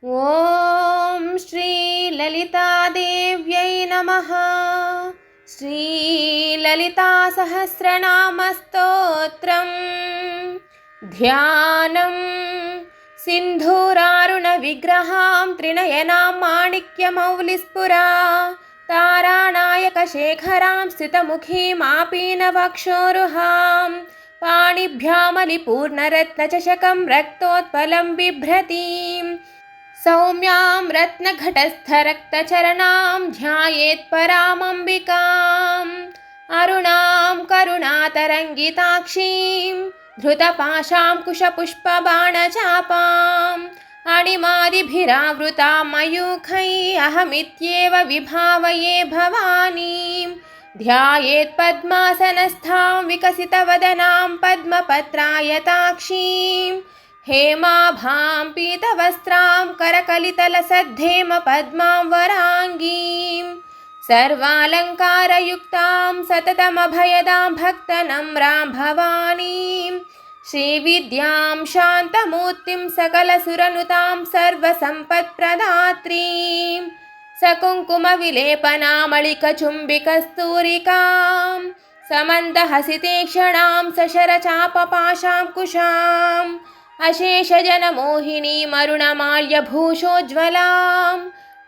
ఓం శ్రీ లలితాదేవ్యై నమః. శ్రీ లలితా సహస్రనామ స్తోత్రం. ధ్యానం సింధూరారుణ విగ్రహాం త్రినయనాం మాణిక్యమౌలిస్ఫురా తారానాయక శేఖరాం స్థితముఖీమాపీనవక్షోరుహాం పాణిభ్యామలిపూర్ణరత్నచషకం రక్తోత్పలం బిభ్రतीं సౌమ్యాం రత్నఘటస్థరక్తచరణాం ధ్యాయేత్పరామంబికాం అరుణాం కరుణాతరంగితాక్షీం ధృతపాశాం కుశపుష్పబాణచాపాం అణిమాదిభిరావృతాం మయూఖైః అహమిత్యేవ విభావయే భవానీం ధ్యాయేత్పద్మాసనస్థాం వికసితవదనాం పద్మపత్రాయతాక్షీం हेमाभां पीतवस्त्रां करकलितलसद्धेम पद्मां वराङ्गीं सर्वालङ्कारयुक्तां सततमभयदां भक्तनम्रां भवानीं श्रीविद्यां शान्तमूर्तिं सकलसुरनुतां सर्वसम्पत्प्रदात्रीं सकुङ्कुमविलेपनामलिकचुम्बिकस्तूरिकां समन्दहसितेक्षणां सशरचापपाशां कुशाम् अशेषजनमोहिनीमरुणमाल्यभूषोज्ज्वलां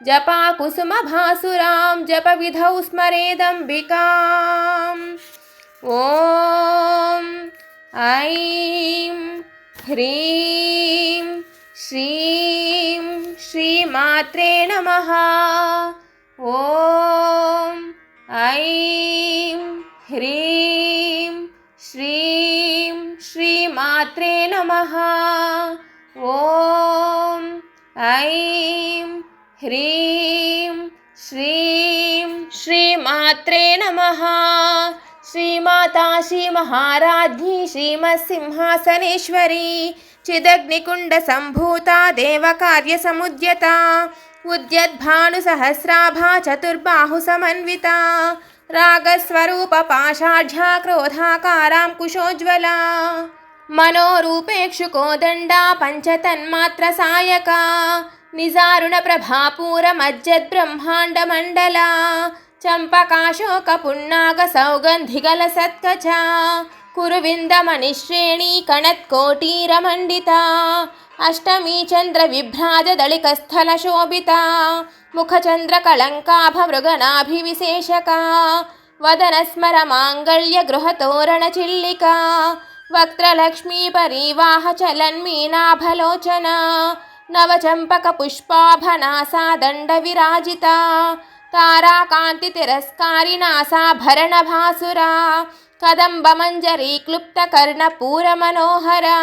जपाकुसुमभासुरां जपविधौ स्मरेदम्बिकाम् ॐ ऐं ह्रीं श्रीं श्रीमात्रे नमः. ॐ ऐं ह्रीं श्रीं श्रीमात्रे नमः. ॐ ऐं ह्रीं श्रीं श्रीमात्रे नमः. श्रीमाता श्रीमहाराज्ञी श्रीमत्सिंहासनेश्वरी चिदग्निकुण्डसम्भूता देवकार्यसमुद्यता उद्यद्भानुसहस्राभा चतुर्बाहुसमन्विता रागस्वरूपपाशाढ्या क्रोधाकारां कुशोज्ज्वला मनोरूपेक्षुकोदण्डा पञ्चतन्मात्रसायका निजारुणप्रभापूरमज्जद्ब्रह्माण्डमण्डला चम्पकाशोकपुन्नागसौगन्धिगलसत्कचा कुरुविन्दमणिश्रेणी कणत्कोटीरमण्डिता अष्टमी चन्द्रविभ्राजदलिकस्थलशोभिता मुखचन्द्रकलङ्काभमृगनाभिविशेषका वदनस्मरमाङ्गल्यगृहतोरणचिल्लिका वक्त्रलक्ष्मीपरीवाहचलन्मीनाभलोचना नवचम्पकपुष्पाभनासा दण्डविराजिता ताराकान्तितिरस्कारिनासाभरणभासुरा कदम्बमञ्जरीक्लुप्तकर्णपूरमनोहरा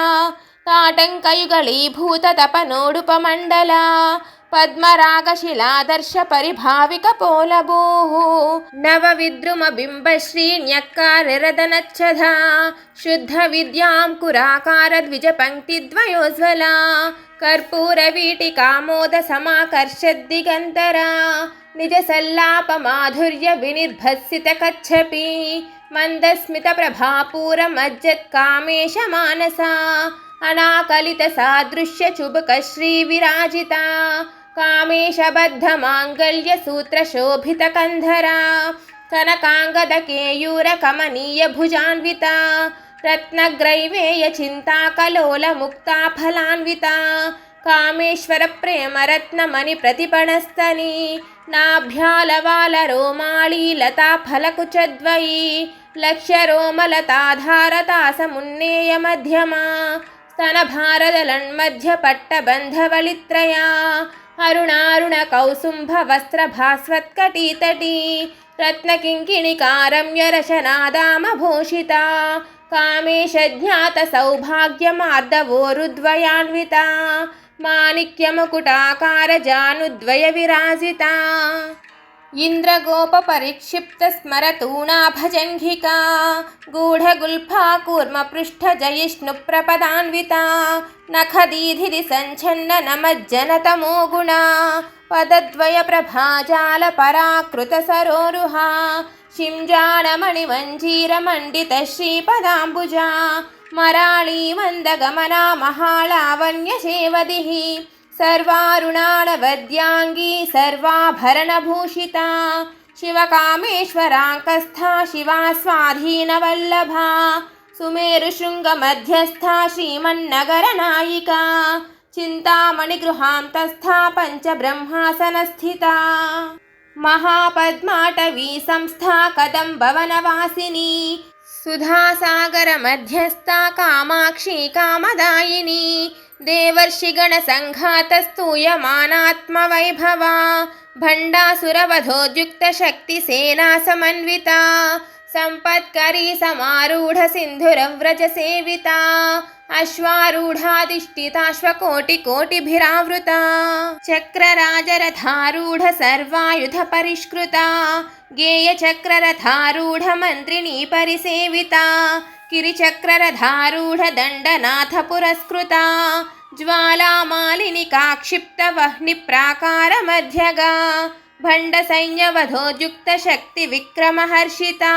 ताटङ्कयुगलीभूततपनोडुपमण्डला पद्मरागशिलादर्शपरिभाविकपोलभूः नवविद्रुमबिम्बश्रीन्यक्कारिरदनच्छदा शुद्धविद्यां कुराकारद्विजपङ्क्तिद्वयोज्ज्वला कर्पूरवीटिकामोदसमाकर्षद्दिगन्तरा निजसल्लापमाधुर्यविनिर्भत्सितकच्छपि मन्दस्मितप्रभापूरमज्जत्कामेशमानसा अनाकलितसादृश्यचुबुकश्रीविराजिता कामेशबद्धमाङ्गल्यसूत्रशोभितकन्धरा कनकाङ्गदकेयूरकमनीयभुजान्विता रत्नग्रैवेयचिन्ताकलोलमुक्ताफलान्विता कामेश्वरप्रेमरत्नमणिप्रतिपणस्तनी नाभ्यालवालरोमाळी लताफलकुचद्वयी लक्ष्यरोमलताधारतासमुन्नेयमध्यमा स्तनभारदलन्मध्यपट्टबन्धवलित्रया अरुणारुणकौसुम्भवस्त्रभास्वत्कटीतटी रत्नकिङ्किणिकारम्यरशनादामभूषिता कामेशज्ञातसौभाग्यमार्दवोरुद्वयान्विता माणिक्यमुकुटाकारजानुद्वयविराजिता इन्द्रगोपपरिक्षिप्तस्मरतूणाभजङ्घिका गूढगुल्फा कूर्मपृष्ठजयिष्णुप्रपदान्विता नखदीधिरिसञ्छन्ननमज्जनतमो गुणा पदद्वयप्रभाजालपराकृतसरोरुहा शिञ्जाणमणिमञ्जीरमण्डितश्रीपदाम्बुजा मराळी मन्दगमना महालावण्यसेवदिः सर्वारुणानवद्यांगी सर्वाभरणभूषिता शिवकामेश्वराङ्कस्था शिवा स्वाधीनवल्लभा सुमेरुशृङ्गमध्यस्था श्रीमन्नगरनायिका चिन्तामणिगृहान्तस्था पञ्चब्रह्मासनस्थिता महापद्माटवी संस्था कदम्बवनवासिनी सुधासागरमध्यस्था कामाक्षी कामदायिनी देवर्षिगणसङ्घातस्तूयमानात्मवैभवा भण्डासुरवधोद्युक्तशक्तिसेना समन्विता सम्पत्करी समारूढसिन्धुरव्रजसेविता अश्वारूढाधिष्ठिताश्वकोटिकोटिभिरावृता चक्रराजरथारूढ सर्वायुधपरिष्कृता गेयचक्ररथारूढमन्त्रिणी परिसेविता किरिचक्ररथारूढ दण्डनाथ पुरस्कृता ज्वालामालिनिका क्षिप्तवह्निप्राकारमध्यगा भण्डसैन्यवधोद्युक्तशक्तिविक्रमहर्षिता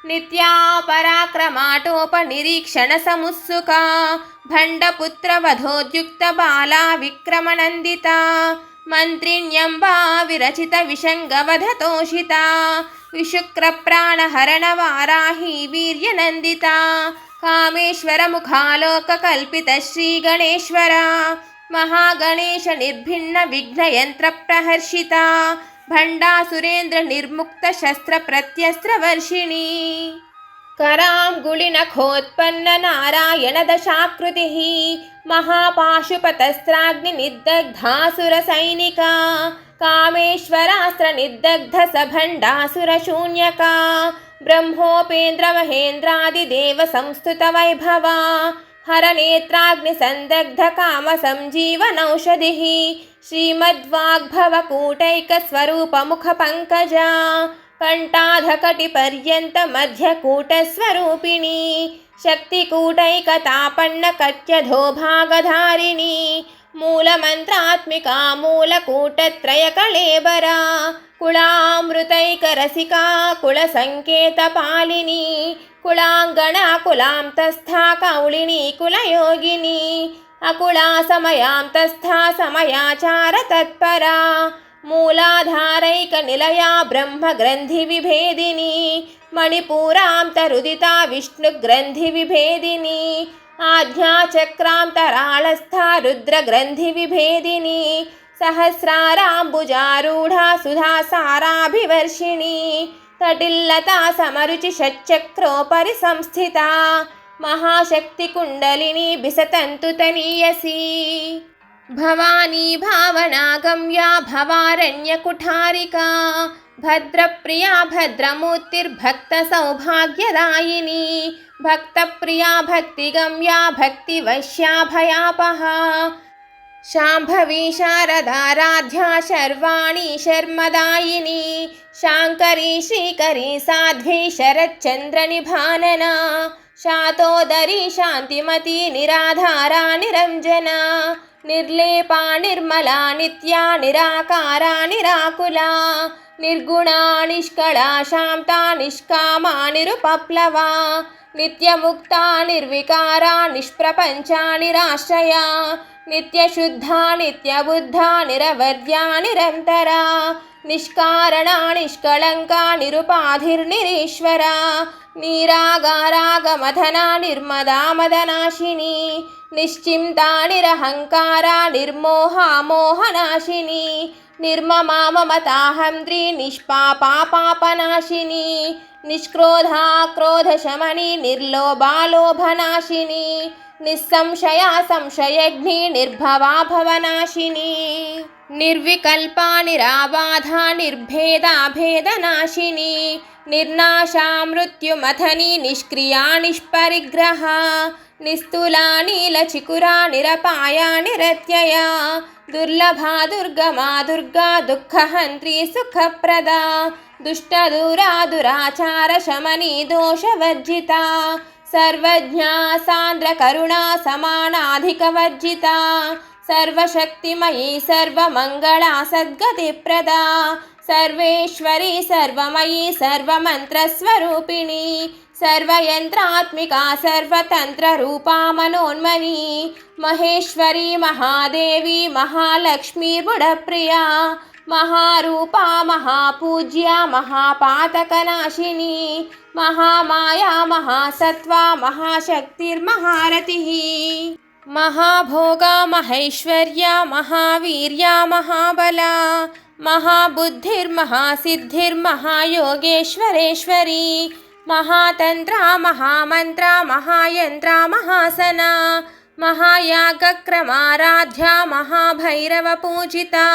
नित्या पराक्रमाटोपनिरीक्षणसमुत्सुका भण्डपुत्रवधोद्युक्तबाला विक्रमनन्दिता मन्त्रिण्यम्बा विरचितविषङ्गवधतोषिता विशुक्रप्राणहरणवाराही वीर्यनन्दिता कामेश्वरमुखालोककल्पितश्रीगणेश्वरा महागणेशनिर्भिन्नविघ्नयन्त्रप्रहर्षिता भण्डासुरेन्द्रनिर्मुक्तशस्त्रप्रत्यस्त्रवर्षिणी कराङ्गुलिनखोत्पन्ननारायणदशाकृतिः महापाशुपतस्त्राग्निनिदग्धासुरसैनिका कामेश्वरास्त्रनिदग्धसभण्डासुरशून्यका ब्रह्मोपेन्द्रमहेन्द्रादिदेवसंस्तुतवैभवा हरनेत्राग्निसन्दग्धकामसञ्जीवनौषधिः श्रीमद्वाग्भवकूटैकस्वरूपमुखपङ्कजा कण्टाधकटिपर्यन्तमध्यकूटस्वरूपिणी शक्तिकूटैकतापन्नकट्यधोभागधारिणी मूलमन्त्रात्मिका मूलकूटत्रयकळेबरा कुलामृतैकरसिका कुलसङ्केतपालिनी कुलाङ्गणा कुलान्तस्था कौलिनी कुलयोगिनी अकुला समयान्तस्था समयाचारतत्परा मूलाधारैकनिलया ब्रह्मग्रन्थिविभेदिनी मणिपूरान्तरुदिता विष्णुग्रन्थिविभेदिनी आज्ञाचक्रान्तराळस्था रुद्रग्रन्थिविभेदिनी सहस्राराम्बुजारूढा सुधासाराभिवर्षिणी तटिल्लता समरुचिषच्चक्रोपरि संस्थिता महाशक्तिकुण्डलिनी बिसतन्तुतनीयसी भवानी भावनागम्या भवारण्यकुठारिका भद्रप्रिया भद्रमूर्तिर्भक्तसौभाग्यदायिनी भक्तप्रिया भक्तिगम्या भक्तिवश्या भयापहा शाम्भवी शारदाराध्या शर्वाणी शर्मदायिनी शाङ्करी श्रीकरी साध्वी शरच्चन्द्रनिभानना शातोदरी शान्तिमती निराधारा निरञ्जना निर्लेपा निर्मला नित्या निराकारा निराकुला निर्गुणा निष्कळा शान्ता निष्कामा निरुपप्लवा नित्यमुक्ता निर्विकारा निष्प्रपञ्चा निराश्रया नित्यशुद्धा नित्यबुद्धा निरवद्या निरन्तरा निष्कारणा निष्कळङ्का निरुपाधिर्निरीश्वरा निरागारागमधना निर्मदा मदनाशिनी निश्चिन्ता निरहङ्कारा निर्मोहा मोहनाशिनी निर्ममा ममताहन्त्री निष्पापा पापनाशिनी निष्क्रोधा क्रोधशमनी निर्लोभा लोभनाशिनी निस्संशया संशयग्नि निर्भवा भवनाशिनी निर्विकल्पा निराबाधा निर्भेदा भेदनाशिनी निर्नाशा मृत्युमथनी निष्क्रिया निष्परिग्रहा निस्तुला नीलचिकुरा निरपाया निरत्यया दुर्लभा दुर्गमा दुर्गा दुःखहन्त्री सुखप्रदा दुष्टदूरा दुराचारशमनी दोषवर्जिता सर्वज्ञा सान्द्रकरुणा समानाधिकवर्जिता सर्वशक्तिमयी सर्वमङ्गला सद्गतिप्रदा सर्वेश्वरी सर्वमयी सर्वमन्त्रस्वरूपिणी सर्वयन्त्रात्मिका सर्वतन्त्ररूपा मनोन्मनी महेश्वरी महादेवी महालक्ष्मीर्बुडप्रिया महारूपा महापूज्या महापातकनाशिनी महामाया महासत्त्वा महाशक्तिर्महारतिः महाभोगा महेश्वर्या महावीर्या महाबला महाबुद्धिर्महासिद्धिर्महायोगेश्वरेश्वरी महातंत्रा महामंत्रा महायंत्रा महासना महायागक्रमाराध्या महाभैरवपूजिता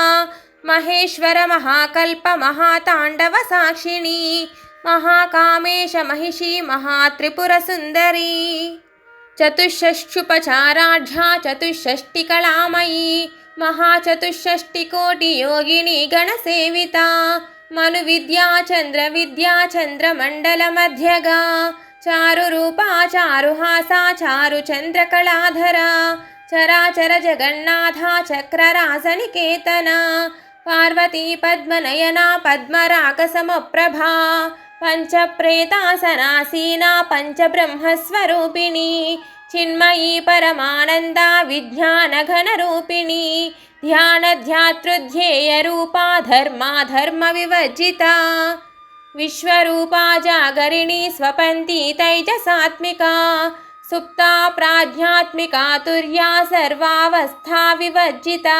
महेश्वर महाकल्प महातांडव साक्षिणी महाकामेश महिषी महात्रिपुरसुंदरी चतुष्षष्ठ्युपचाराढ्या चतुष्षष्टिकलामयी महाचतुष्षष्टिकोटियोगिनी गणसेविता मनुविद्या चन्द्रविद्या चन्द्रमण्डलमध्यगा चारुरूपा चारुहासा चारुचन्द्रकलाधरा चराचर जगन्नाथा चक्ररासनिकेतना पार्वती पद्मनयना पद्मरागसमप्रभा पंचप्रेतासनासीना पंचब्रह्मस्वरूपिणी चिन्मयी परमानंदा विज्ञानघनरूपिणी ध्यानध्यातृध्येयरूपा धर्मा धर्मविवर्जिता विश्वरूपा जागरिणी स्वपन्ती तैजसात्मिका सुप्ता प्राज्ञात्मिका तुर्या सर्वावस्था विवर्जिता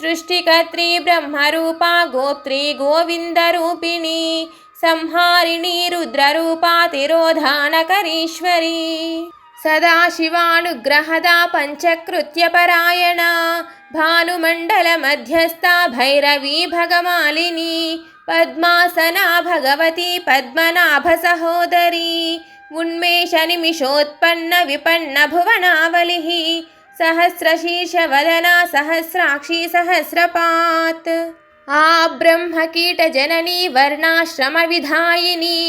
सृष्टिकर्त्री ब्रह्मरूपा गोप्त्री गोविन्दरूपिणी संहारिणी रुद्ररूपा तिरोधानकरीश्वरी सदाशिवानुग्रहदा पंचकृत्यपरायणा भानुमण्डलमध्यस्था भैरवी भगमालिनी पद्मासना भगवती पद्मनाभसहोदरी उन्मेषनिमिषोत्पन्न विपन्न भुवनावलिः सहस्रशीर्षवदना सहस्राक्षी सहस्रपात् आ ब्रह्मकीटजननी वर्णाश्रमविधायिनी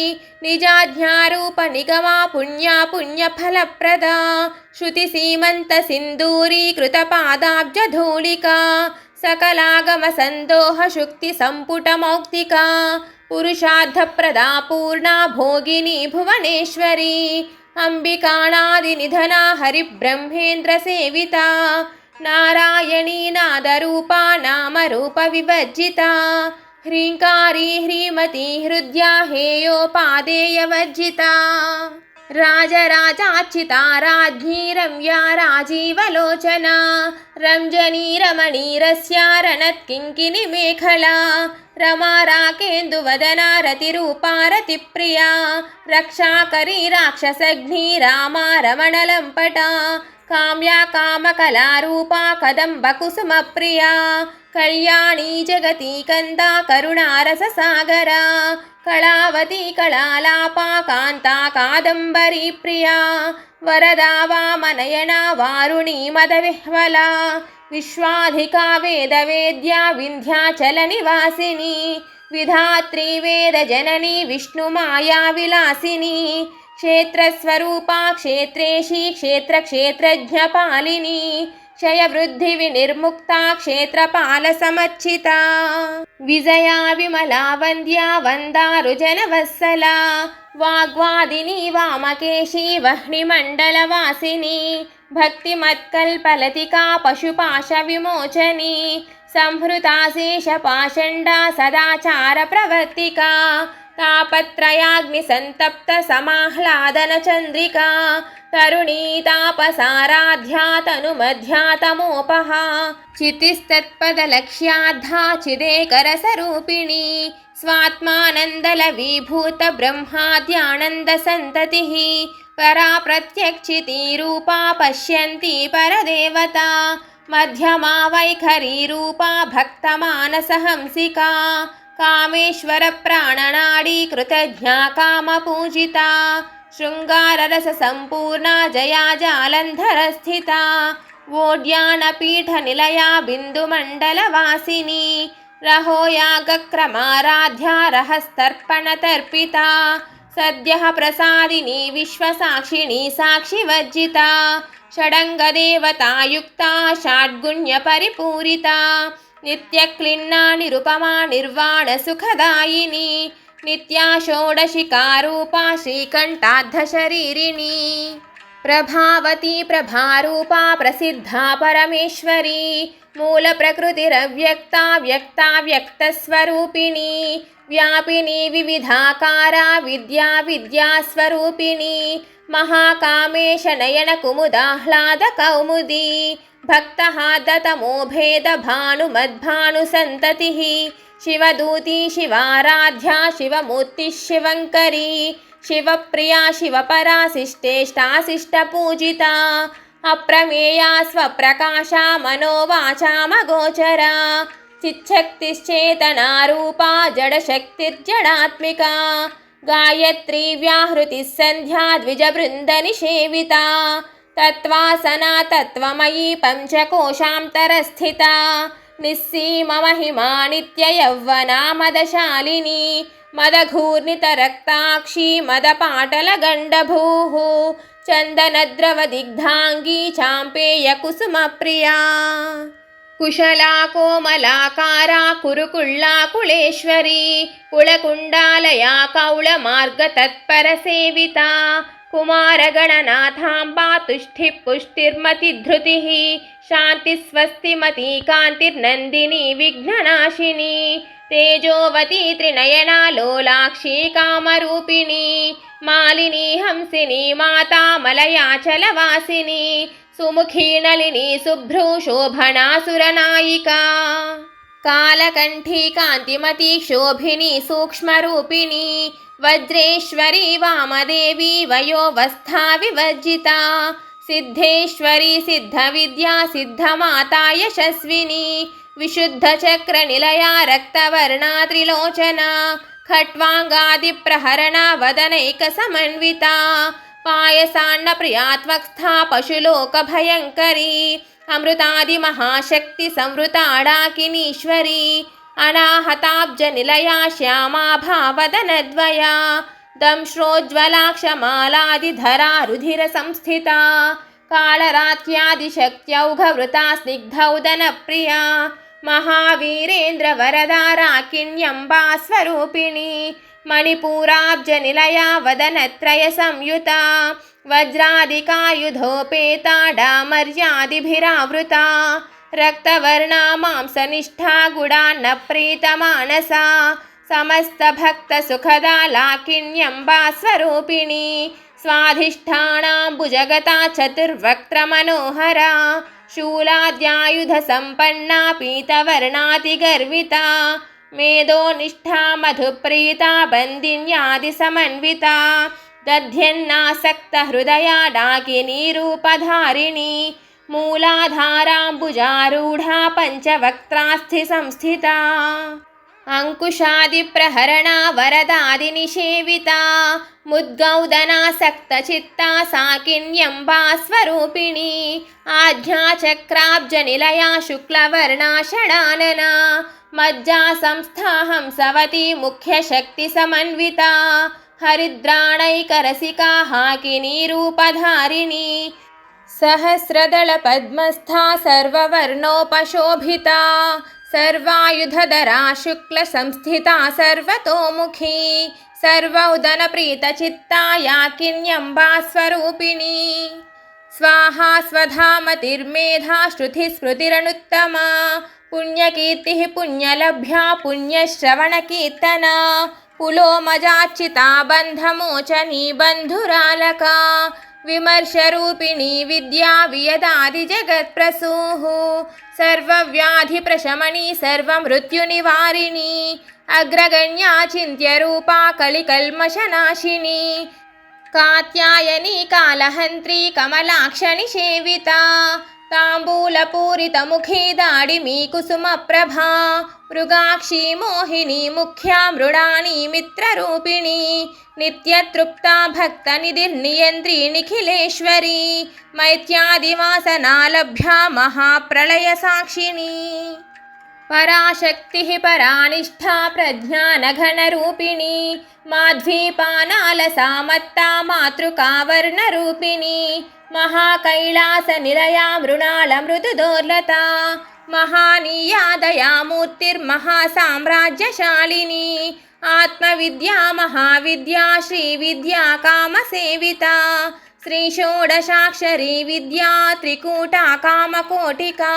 निजाज्ञारूपनिगमा पुण्या पुण्यफलप्रदा श्रुतिसीमन्तसिन्दूरीकृतपादाब्जधूलिका सकलागमसन्दोहशुक्तिसम्पुटमौक्तिका पुरुषार्थप्रदा पूर्णा भोगिनी भुवनेश्वरी अम्बिकाणादिनिधना हरिब्रह्मेन्द्रसेविता नारायणी नादरूपा नामरूपविवर्जिता ह्रीङ्कारी ह्रीमती हृद्या हेयोपादेयवर्जिता राजराजार्चिता राज्ञी रम्या राजीवलोचना रञ्जनी रमणीरस्या रणत्किङ्किणीमेखला रमा राकेन्दुवदना रतिरूपा रतिप्रिया रक्षाकरी राक्षसघ्नी रामा रमणलम्पटा काम्या कामकलारूपा कदम्बकुसुमप्रिया कल्याणी जगती कंदा करुणारससागरा कलावती कलालापा कांता कादम्बरी प्रिया वरदा वामनयना वारुणी मदविह्वला विश्वाधिका वेदवेद्या विन्ध्याचलनिवासिनी विधात्री वेदजननी विष्णुमाया विलासिनी क्षेत्रस्वरूपा क्षेत्रेशी क्षेत्रक्षेत्रज्ञपालिनी क्षयवृद्धिविनिर्मुक्ता क्षेत्रपालसमर्चिता विजया विमला वन्द्या वन्दारुजनवत्सला वाग्वादिनी वामकेशी वह्निमण्डलवासिनी भक्तिमत्कल्पलतिका पशुपाशविमोचनी संहृता शेषपाषण्डा सदाचारप्रवर्तिका तापत्रयाग्निसन्तप्त समाह्लादनचन्द्रिका तरुणी तापसाराध्या तनुमध्यातमोपहा चितिस्तत्पदलक्ष्याद्धा चिदेकरसरूपिणी स्वात्मानन्दलवीभूत ब्रह्माद्यानन्दसन्ततिः परा प्रत्यक्षितीरूपा पश्यन्ती परदेवता मध्यमा वैखरीरूपा भक्तमानसहंसिका कामेश्वर प्राणनाडी कृतज्ञा कामपूजिता शृङ्गाररससम्पूर्णा जया जालन्धरस्थिता वोड्यानपीठनिलया बिन्दुमण्डलवासिनी रहोयागक्रमाराध्या रहस्तर्पणतर्पिता सद्यः प्रसादिनी विश्वसाक्षिणी साक्षिवर्जिता षडङ्गदेवतायुक्ता षड्गुण्यपरिपूरिता नित्यक्लिन्ना निरुपमा निर्वाणसुखदायिनी नित्या षोडशिकारूपा श्रीकण्ठाद्धशरीरिणी प्रभावती प्रभारूपा प्रसिद्धा परमेश्वरी मूलप्रकृतिरव्यक्ता व्यक्ता व्यक्तस्वरूपिणी व्यापिनी विविधाकारा विद्या विद्यास्वरूपिणी महाकामेश नयन कुमुदाह्लाद कौमुदी भक्तहादतमो भेद भानुमद्भानुसन्ततिः शिवदूती शिवाराध्या शिवमूर्तिः शिवङ्करी शिवप्रिया शिवपराशिष्टेष्टाशिष्टपूजिता अप्रमेया स्वप्रकाशा मनोवाचामगोचरा चिच्छक्तिश्चेतनारूपा जडशक्तिर्जडात्मिका गायत्री व्याहृतिः सन्ध्या द्विजवृन्दनिषेविता तत्त्वासना तत्त्वमयी पञ्चकोशान्तरस्थिता निस्सीममहिमा नित्ययौवना मदशालिनी मदघूर्णितरक्ताक्षी मदपाटलगण्डभूः चन्दनद्रवदिग्धाङ्गी चाम्पेयकुसुमप्रिया कुशला कोमलाकारा कुरुकुळ्ळाकुळेश्वरी कुलकुण्डालया कौळमार्गतत्परसेविता कुमारगणनाथाम्बा तुष्टिः पुष्टिर्मतिधृतिः शान्तिस्वस्तिमती कान्तिर्नन्दिनी विघ्ननाशिनी तेजोवती त्रिनयना लोलाक्षी कामरूपिणी मालिनी हंसिनी माता मलयाचलवासिनी सुमुखी नलिनी शुभ्रू शोभना सुरनायिका कालकण्ठी कान्तिमती शोभिनी सूक्ष्मरूपिणी वज्रेश्वरी वामदेवी वयोवस्था विवर्जिता सिद्धेश्वरी सिद्धविद्या सिद्धमाता यशस्विनी विशुद्धचक्रनिलया रक्तवर्णा त्रिलोचना खट्वाङ्गादिप्रहरणा वदनैकसमन्विता पायसान्नप्रिया त्वक्स्था पशुलोकभयङ्करी अमृतादिमहाशक्तिसंवृताडाकिनीश्वरी अनाहताब्जनिलया श्यामा भावदनद्वया दंश्रोज्ज्वलाक्षमालादिधरा रुधिरसंस्थिता कालरात्र्यादिशक्त्यौघवृता स्निग्धौदनप्रिया महावीरेन्द्रवरदा राकिण्यम्बा स्वरूपिणी मणिपूराब्जनिलया वदनत्रयसंयुता वज्रादिकायुधोपेता डामर्यादिभिरावृता रक्तवर्णा मांसनिष्ठा गुडान्नप्रीतमानसा समस्तभक्तसुखदा लाकिण्यम्बा स्वरूपिणी स्वाधिष्ठानाम्बुजगता चतुर्वक्त्रमनोहरा शूलाद्यायुधसम्पन्ना पीतवर्णातिगर्विता मेधोनिष्ठा मधुप्रीता बन्दिन्यादिसमन्विता दध्यन्नासक्तहृदया डाकिनी रूपधारिणी मूलाधाराम्बुजारूढा पञ्चवक्त्रास्थिसंस्थिता अंकुशादिप्रहरणा वरदादिनिषेविता मुद्गौदनासक्तचित्ता साकिन्यम्बा स्वरूपिणी आज्ञाचक्राब्जनिलया शुक्लवर्णा षडानना मज्जा संस्था हंसवती मुख्यशक्तिसमन्विता हरिद्राणैकरसिका हाकिनी रूपधारिणी सहस्रदलपद्मस्था सर्ववर्णोपशोभिता सर्वायुधधरा शुक्लसंस्थिता सर्वतोमुखी सर्वौदनप्रीतचित्ता याकिन्यम्बा स्वरूपिणी स्वाहा स्वधामतिर्मेधा श्रुतिस्मृतिरनुत्तमा पुण्यकीर्तिः पुण्यलभ्या पुण्यश्रवणकीर्तना पुलोमजार्चिता बन्धमोचनी बन्धुरालका विमर्शरूपिणी विद्या वियदादिजगत्प्रसूः सर्वव्याधिप्रशमनी सर्वमृत्युनिवारिणी अग्रगण्या चिन्त्यरूपा कलिकल्मषनाशिनी कात्यायनी कालहन्त्री कमलाक्षनिषेविता ताम्बूलपूरितमुखी दाडिमी कुसुमप्रभा मृगाक्षी मोहिनी मुख्या मृडानी मित्ररूपिणी नित्यतृप्ता भक्तनिधिर्नियन्त्री निखिलेश्वरी मैत्यादिवासना लभ्या महाप्रलयसाक्षिणी पराशक्तिः परानिष्ठा प्रज्ञानघनरूपिणी माध्वीपानालसा मत्ता मातृकावर्णरूपिणी महाकैलासनिलया मृणालमृदुदोर्लता महानीया दयामूर्तिर्महासाम्राज्यशालिनी ఆత్మవిద్యా మహావిద్యా శ్రీవిద్యా కామసేవితా శ్రీషోడశాక్షరీ విద్యా త్రికూటా కామకోటికా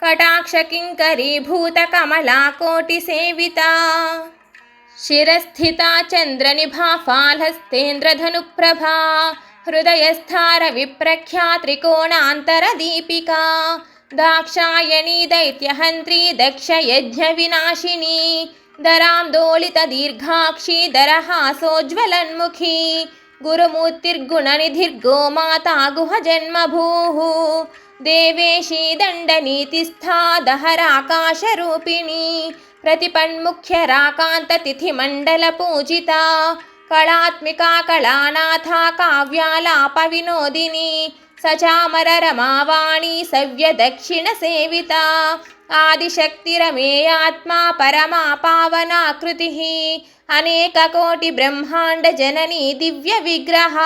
కటాక్షకింకరీభూత కమలా కోటిసేవితా శిరస్థితా చంద్రనిభా ఫాల్హస్తేంద్రధనుప్రభా హృదయస్థార విప్రఖ్యా త్రికోణాంతరదీపికా దాక్షాయణీ దైత్యహంత్రీ దక్షయజ్ఞ వినాశిని దరాం దోళిత దీర్ఘాక్షి దరహాసోజ్వలన్ముఖీ గురుమూర్తిర్గుణనిధిర్గో మాతా గుహ జన్మభూః దేవేశీ దండనీతిస్థా దహరాకాశరూపిణీ ప్రతిపన్ముఖ్యరాకాంత తిథిమండల పూజితా కళాత్మికా కళానాథా కావ్యాలాప వినోదిని సచామర రమావాణి సవ్య దక్షిణ సేవితా ఆదిశక్తిరమేయాత్మా పరమా పావనాకృతి అనేక కోటి బ్రహ్మాండ జననీ దివ్య విగ్రహ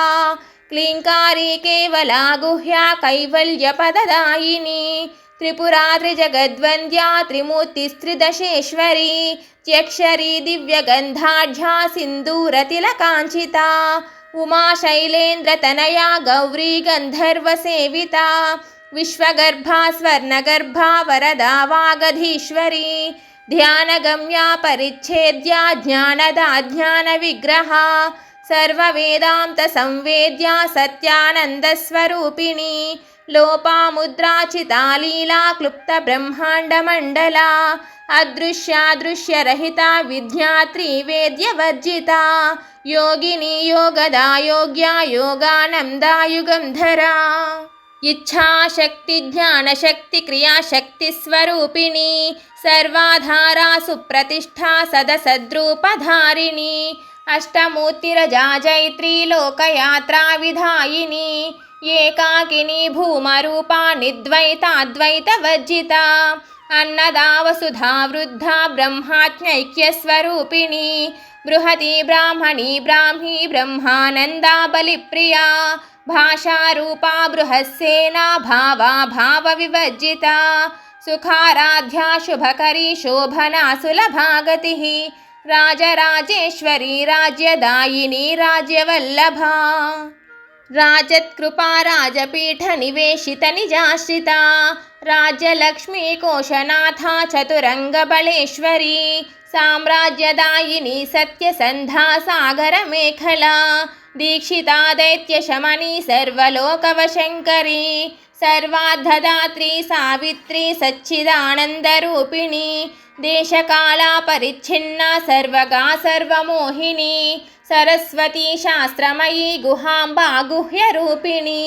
క్లీంకారీ కేవలా గుహ్యా కైవల్య పదదాయిని త్రిపురా త్రిజగద్వంద్యా త్రిమూర్తిస్త్రిదశేశ్వరీ త్యక్షరీ దివ్యగంధాఢ్యా సింధూరతిలకాంచితా ఉమా శైలేంద్రతనయా గౌరీ గంధర్వసేవితా విశ్వగర్భా స్వర్ణగర్భా వరదా వాగధీశ్వరీ ధ్యానగమ్యా పరిచ్ఛేద్యా జ్ఞానదా జ్ఞాన విగ్రహా సర్వవేదాంత సంవేద్యా సత్యానందస్వరూపిణి లోపాముద్రాచితా లీలా క్లుప్త బ్రహ్మాండమండలా అదృశ్యాదృశ్యరహితా విద్యాత్రీ వేద్యవర్జితా యోగిని యోగదా యోగ్యా యోగానందా యుగంధరా ఇచ్ఛాశక్తి జ్ఞానశక్తి క్రియాశక్తి స్వరూపిణి సర్వాధారా సుప్రతిష్ఠా సదసద్రూపధారిణి అష్టమూర్తిరజా జైత్రీ లోకయాత్రా విధాయిని ఏకాకిని భూమరూపా నిద్వైతాద్వైత వర్జితా అన్నదా వసుధా వృద్ధా బ్రహ్మాత్మైక్యస్వరూపిణి బృహతి బ్రాహ్మణి బ్రాహ్మీ బ్రహ్మానందా బలిప్రియా భాషారూపా బృహస్సేనా భావా భావ వివర్జితా సుఖారాధ్యా శుభకరీ శోభనా సులభాగతి రాజరాజేశ్వరీ రాజ్యదాయిని రాజ్యవల్లభా రాజత్కృపా రాజపీఠ నివేశిత నిజాశ్రితా రాజ్యలక్ష్మీ కోశనాథా చతురంగ బళేశ్వరీ సామ్రాజ్యదాయిని సత్యసంధా సాగర మేఖలా దీక్షితా దైత్యశమని సర్వలోకవశంకరీ సర్వార్థదాత్రీ సావిత్రీ సచ్చిదానందరూపిణి దేశకాలా పరిచ్ఛిన్నా సర్వగా సర్వమోహిని సరస్వతీ శాస్త్రమయీ గుహాంబా గుహ్యరూపిణి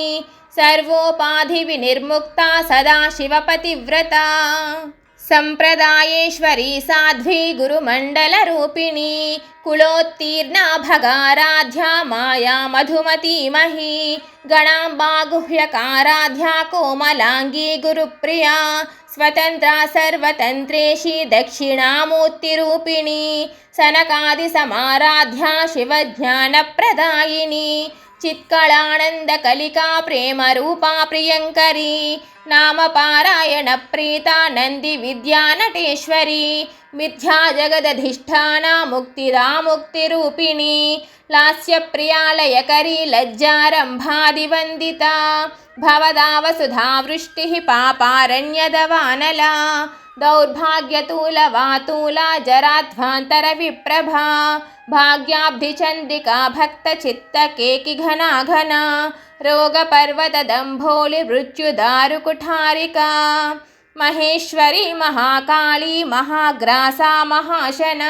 సర్వోపాధి వినిర్ముక్తా సదాశివపతివ్రత సంప్రదాయేశ్వరీ సాధ్వీ గురుమండల రూపిణి కులోత్తీర్ణా భగారాధ్యా మాయా మధుమతీమహీ గణాంబా గుహ్యకారాధ్యా కోమలాంగీ గురుప్రియా స్వతంత్రా సర్వతంత్రేషి దక్షిణామూర్తిరూపిణి సనకాది సమారాధ్యా శివజ్ఞానప్రదాయిని చిత్కళానంద కలికా ప్రేమ రూపా ప్రియంకరీ నామ పారాయణ ప్రీతా నంది విద్యా నటేశ్వరీ మిథ్యా జగదధిష్ఠానా ముక్తిదా ముక్తిరూపిణి లాస్యప్రియాలయకరీ లజ్జారంభాదివందితా భవదా వసుధా వృష్టిః పాపారణ్యదవానలా దౌర్భాగ్యతూలవాతూలా జరాధ్వాంతర విప్రభా భాగ్యాబ్ధిచంద్రికా భక్తచిత్తకేకి ఘనా ఘనా రోగపర్వతదంభోలి మృత్యుదారుకుఠారికా మహేశ్వరీ మహాకాళీ మహాగ్రాసా మహాశన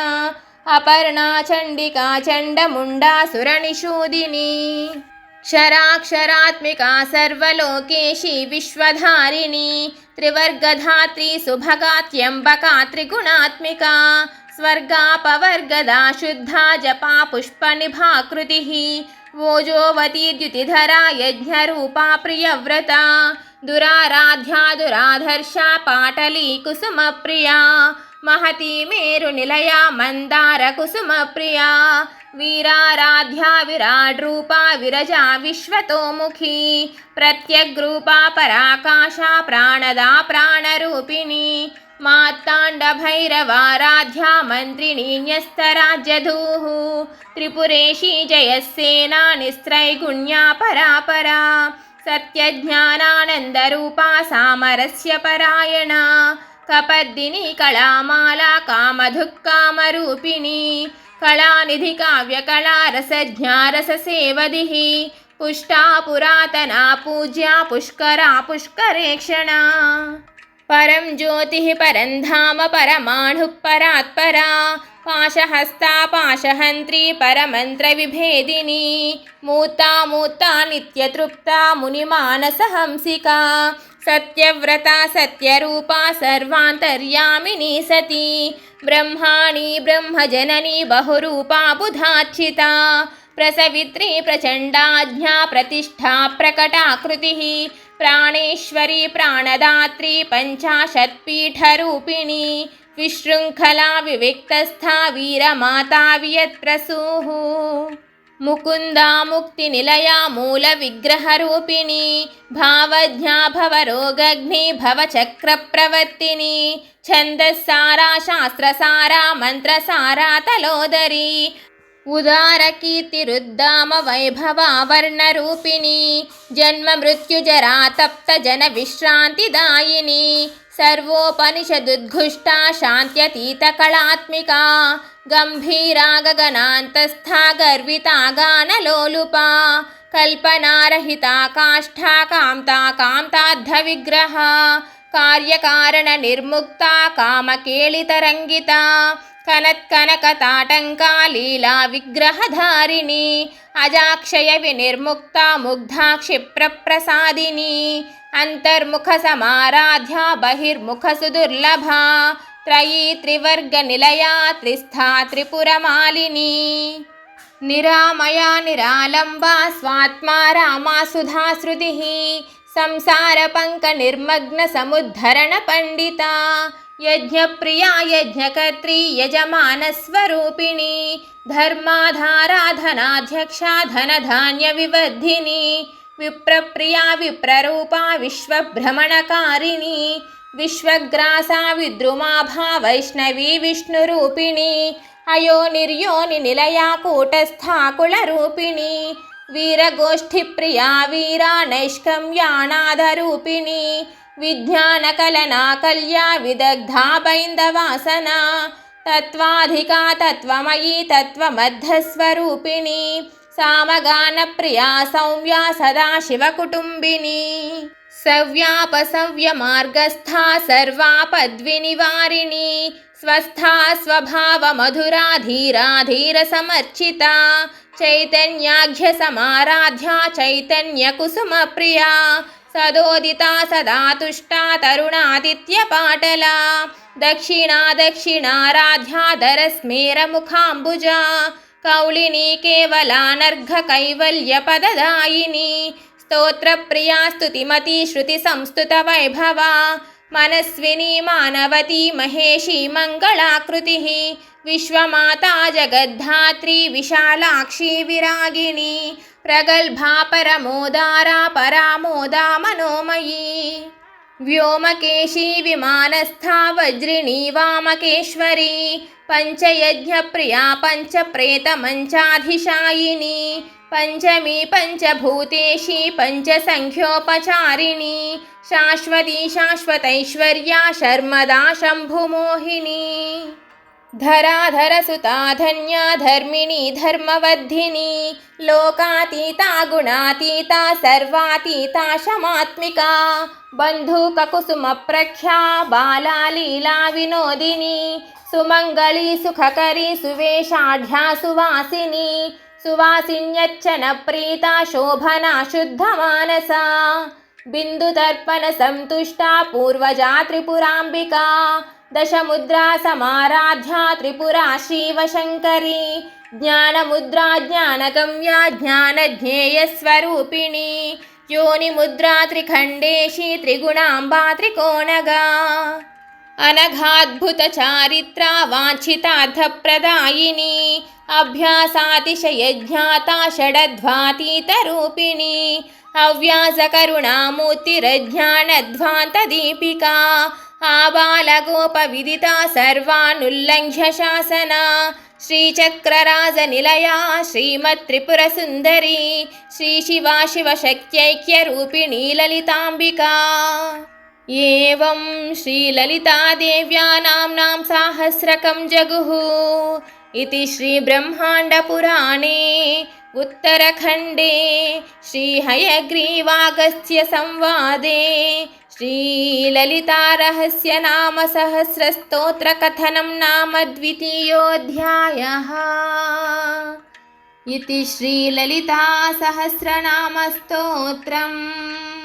అపర్ణా చండికా చండముండాసురనిషూదిని క్షరాక్షరాత్మికా సర్వలోకేశీ విశ్వధారిణి త్రివర్గధాత్రీ సుభగాత్యంబకా త్రిగుణాత్మికా స్వర్గాపవర్గదా శుద్ధా జపా పుష్పనిభాకృతి ఓజోవతీ ద్యుతిధరా యజ్ఞరూపా ప్రియవ్రతా దురారాధ్యా దురాధర్షా పాటలీ కుసుమప్రియా మహతీ మేరు నిలయా మందార కుసుమప్రియా వీరారాధ్యా విరాడ్రూపా విరజా విశ్వతోముఖీ ప్రత్యగ్రూపా పరాకాశా ప్రాణదా ప్రాణరూపిణి मार्ताण्डभैरवाराध्या मन्त्रिणी न्यस्तराज्यधूः त्रिपुरेशी जयसेना निस्त्रैगुण्या परापरा सत्यज्ञानानन्दरूपा सामरस्य परायणा कपर्दिनी कलामाला कामधुक्कामरूपिणी कलानिधि काव्यकला रसज्ञा रससेवदिः पुष्टा पुरातना पूज्या पुष्करा पुष्करेक्षणा परं ज्योतिः परं धाम परमाणुः परात्परा पाशहस्ता पाशहन्त्री परमन्त्रविभेदिनी मूर्ता मूर्ता नित्यतृप्ता मुनिमानसहंसिका सत्यव्रता सत्यरूपा सर्वान्तर्यामिनी सती ब्रह्माणी ब्रह्मजननी बहुरूपा बुधार्चिता प्रसवित्री प्रचण्डाज्ञा प्रतिष्ठा प्रकटाकृतिः प्राणेश्वरी प्राणदात्री पञ्चाशत्पीठरूपिणी विशृङ्खला विविक्तस्था वीरमाता वियत्प्रसूः मुकुन्दा मुक्तिनिलया मूलविग्रहरूपिणी भावज्ञा भवरोगग्नि भवचक्रप्रवर्तिनी छन्दस्सारा शास्त्रसारा मन्त्रसारा तलोदरी उदारकीर्तिरुद्दाम वैभवावर्णरूपिणी जन्म मृत्युजरा तप्त जनविश्रान्तिदायिनी सर्वोपनिषदुद्घुष्टा शान्त्यतीतकलात्मिका गम्भीरा गगनान्तस्था गर्विता गानलोलुपा कल्पनारहिता काष्ठा कान्ता कान्ताद्धविग्रहा कार्यकारणनिर्मुक्ता कामकेलितरङ्गिता कनत्कनकताटङ्का लीला विग्रहधारिणी अजाक्षय विनिर्मुक्ता मुग्धा क्षिप्रप्रसादिनी अन्तर्मुखसमाराध्या बहिर्मुखसुदुर्लभा त्रयी त्रिवर्गनिलया त्रिस्था त्रिपुरमालिनी निरामया निरालम्बा स्वात्मा रामा सुधाश्रुतिः संसारपङ्कनिर्मग्नसमुद्धरणपण्डिता यज्ञप्रिया यज्ञकर्त्री यजमानस्वरूपिणी धर्माधाराधनाध्यक्षा धनधान्यविवर्धिनी विप्रप्रिया विप्ररूपा विश्वभ्रमणकारिणी विश्वग्रासा विद्रुमाभा वैष्णवी विष्णुरूपिणी अयोनिर्योनिनिलया कूटस्था कुलरूपिणी वीरगोष्ठिप्रिया वीरा नैष्कम्यानादरूपिणी विज्ञानकलना कल्या विदग्धा बैन्दवासना तत्त्वाधिका तत्त्वमयी तत्त्वमध्यस्वरूपिणी सामगानप्रिया सौम्या सदाशिवकुटुम्बिनी सव्यापसव्यमार्गस्था सर्वापद्विनिवारिणी स्वस्था स्वभावमधुरा धीरा धीरसमर्चिता चैतन्याघ्यसमाराध्या चैतन्यकुसुमप्रिया सदोदिता सदा तुष्टा तरुणादित्यपाटला दक्षिणा दक्षिणाराध्या दरस्मेरमुखाम्बुजा कौलिनी केवलानर्घकैवल्यपददायिनी स्तोत्रप्रिया स्तुतिमती श्रुतिसंस्तुतवैभवा मनस्विनी मानवती महेशी मङ्गलाकृतिः विश्वमाता जगद्धात्री विशालाक्षी विरागिणी प्रगल्भा परमोदारा परामोदा मनोमयी व्योमकेशी विमानस्था वज्रिणी वामकेश्वरी पञ्चयज्ञप्रिया पञ्चप्रेतमञ्चाधिशायिनी पञ्चमी पञ्चभूतेशी पञ्चसङ्ख्योपचारिणी शाश्वती शाश्वतैश्वर्या शर्मदा शम्भुमोहिनी धराधरसुता धन्या धर्मिणी धर्मवर्धिनी लोकातीता गुणातीता सर्वातीता शमात्मिका बन्धुककुसुमप्रख्या बाला लीला विनोदिनी सुमङ्गली सुखकरी सुवेशाढ्या सुवासिनी सुवासिन्यच्चनप्रीता शोभना शुद्धमानसा बिन्दुदर्पणसन्तुष्टा पूर्वजा त्रिपुराम्बिका दशमुद्रा समाराध्या त्रिपुरा शिवशङ्करी ज्ञानमुद्रा ज्ञानगम्या ज्ञानज्ञेयस्वरूपिणी योनिमुद्रा त्रिखण्डेशी त्रिगुणाम्बा त्रिकोणगा अनघाद्भुतचारित्रा वाञ्छितार्थप्रदायिनी अभ्यासातिशयज्ञाता षडध्वातीतरूपिणी हव्यासकरुणामूर्तिरज्ञानध्वान्तदीपिका आबालगोपविदिता सर्वानुल्लङ्घ्य शासना श्रीचक्रराजनिलया श्रीमत्त्रिपुरसुन्दरी श्रीशिवा शिवशक्त्यैक्यरूपिणी ललिताम्बिका। एवं श्रीललितादेव्या नाम्नां साहस्रकं जगुः इति श्रीब्रह्माण्डपुराणे उत्तरखण्डे श्रीहयग्रीवागस्त्य संवादे श्रीललितारहस्यनामसहस्रस्तोत्रकथनं नाम द्वितीयोऽध्यायः। इति श्रीललितासहस्रनामस्तोत्रम्।